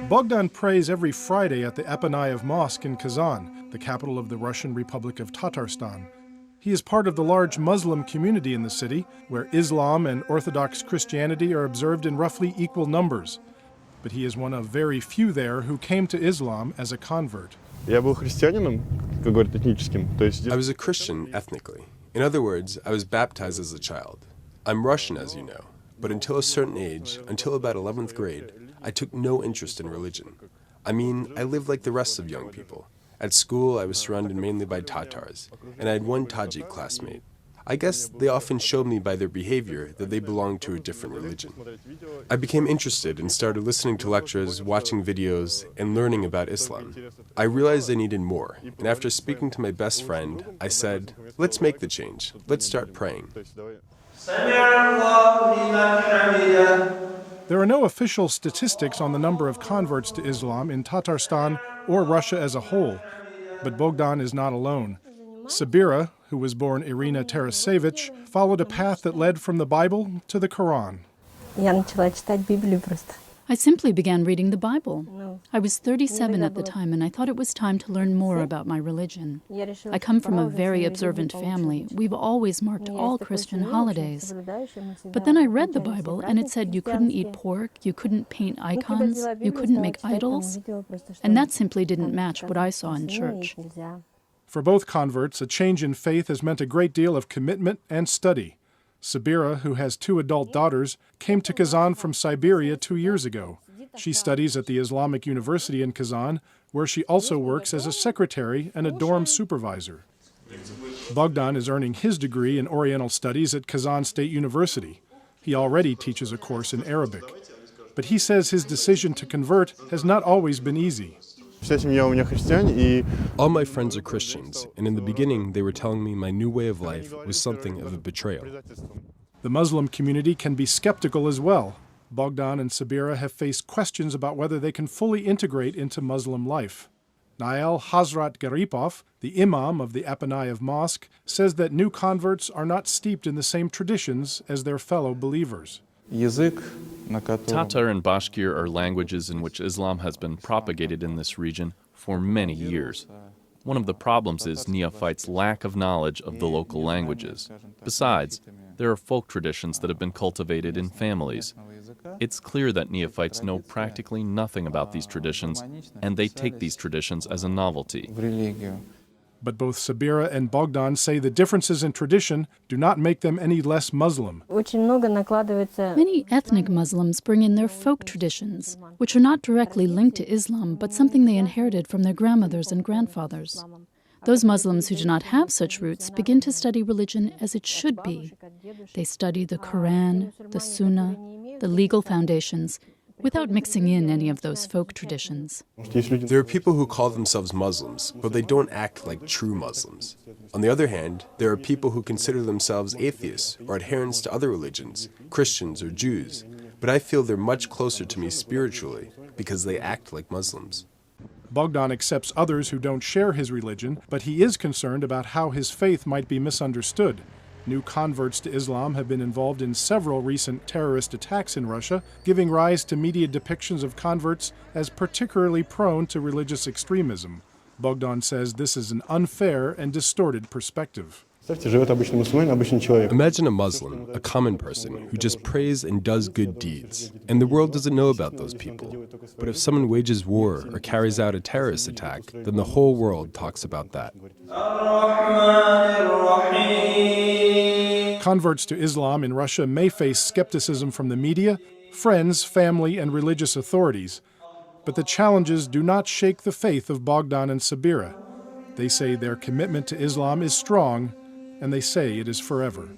Bogdan prays every Friday at the Apanayev Mosque in Kazan, the capital of the Russian Republic of Tatarstan. He is part of the large Muslim community in the city, where Islam and Orthodox Christianity are observed in roughly equal numbers. But he is one of very few there who came to Islam as a convert. I was a Christian ethnically. In other words, I was baptized as a child. I'm Russian, as you know, but until a certain age, until about 11th grade, I took no interest in religion. I mean, I lived like the rest of young people. At school, I was surrounded mainly by Tatars, and I had one Tajik classmate. I guess they often showed me by their behavior that they belonged to a different religion. I became interested and started listening to lectures, watching videos, and learning about Islam. I realized I needed more, and after speaking to my best friend, I said, let's make the change. Let's start praying. There are no official statistics on the number of converts to Islam in Tatarstan or Russia as a whole, but Bogdan is not alone. Sabira, who was born Irina Tarasevich, followed a path that led from the Bible to the Quran. I simply began reading the Bible. I was 37 at the time, and I thought it was time to learn more about my religion. I come from a very observant family. We've always marked all Christian holidays. But then I read the Bible, and it said you couldn't eat pork, you couldn't paint icons, you couldn't make idols, and that simply didn't match what I saw in church. For both converts, a change in faith has meant a great deal of commitment and study. Sabira, who has 2 adult daughters, came to Kazan from Siberia 2 years ago. She studies at the Islamic University in Kazan, where she also works as a secretary and a dorm supervisor. Bogdan is earning his degree in Oriental Studies at Kazan State University. He already teaches a course in Arabic. But he says his decision to convert has not always been easy. All my friends are Christians, and in the beginning they were telling me my new way of life was something of a betrayal. The Muslim community can be skeptical as well. Bogdan and Sabira have faced questions about whether they can fully integrate into Muslim life. Nael Hazrat Garipov, the imam of the Apanayev Mosque, says that new converts are not steeped in the same traditions as their fellow believers. Tatar and Bashkir are languages in which Islam has been propagated in this region for many years. One of the problems is neophytes' lack of knowledge of the local languages. Besides, there are folk traditions that have been cultivated in families. It's clear that neophytes know practically nothing about these traditions, and they take these traditions as a novelty. But both Sabira and Bogdan say the differences in tradition do not make them any less Muslim. Many ethnic Muslims bring in their folk traditions, which are not directly linked to Islam, but something they inherited from their grandmothers and grandfathers. Those Muslims who do not have such roots begin to study religion as it should be. They study the Quran, the Sunnah, the legal foundations, without mixing in any of those folk traditions. There are people who call themselves Muslims, but they don't act like true Muslims. On the other hand, there are people who consider themselves atheists or adherents to other religions, Christians or Jews, but I feel they're much closer to me spiritually because they act like Muslims. Bogdan accepts others who don't share his religion, but he is concerned about how his faith might be misunderstood. New converts to Islam have been involved in several recent terrorist attacks in Russia, giving rise to media depictions of converts as particularly prone to religious extremism. Bogdan says this is an unfair and distorted perspective. Imagine a Muslim, a common person, who just prays and does good deeds, and the world doesn't know about those people. But if someone wages war or carries out a terrorist attack, then the whole world talks about that. Converts to Islam in Russia may face skepticism from the media, friends, family, and religious authorities. But the challenges do not shake the faith of Bogdan and Sabira. They say their commitment to Islam is strong, and they say it is forever.